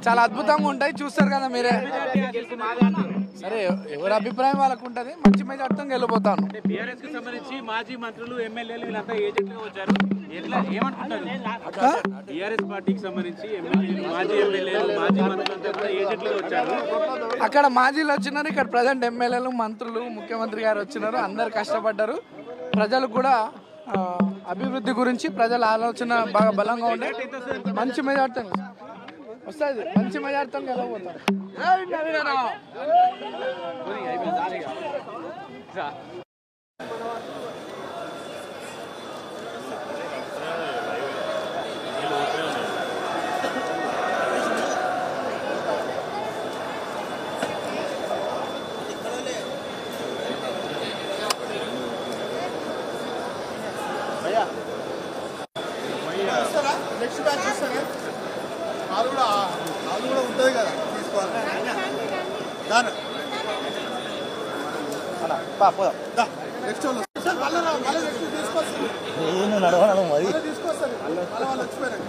చాలా అద్భుతంగా ఉంటాయి, చూస్తారు కదా మీరే. సరే, ఎవరి అభిప్రాయం వాళ్ళకు ఉంటది. మంచి మెజార్టీతో వెళ్ళిపోతాను. టీఆర్ఎస్ కి సంబంధించి మాజీ మంత్రులు ఎమ్మెల్యేలు వీళ్ళంతా ఏజెంట్లుగా వచ్చారు. ఎట్లా ఏమనుకుంటారు? టీఆర్ఎస్ పార్టీకి సంబంధించి ఎమ్మెల్యేలు, మాజీ ఎమ్మెల్యేలు, మాజీ మంత్రులంతా కూడా ఏజెంట్లుగా వచ్చారు. అక్కడ మాజీలు వచ్చినారు, ఇక్కడ ప్రజెంట్ ఎమ్మెల్యేలు, మంత్రులు, ముఖ్యమంత్రి గారు వచ్చినారు. అందరు కష్టపడ్డారు. ప్రజలు కూడా అభివృద్ధి గురించి ప్రజల ఆలోచన బాగా బలంగా ఉండే మంచి మెజార్టీ వస్తుంది. మంచి మెజార్టీతో వెళ్ళబోతారు. నెక్స్ట్ బ్యాచ్ ఇస్తారా? వాళ్ళు కూడా ఉంటుంది కదా, తీసుకోవాలి. నెక్స్ట్ వాళ్ళు తీసుకొస్తారు, తీసుకొస్తారు. వాళ్ళు వచ్చిపోయారు.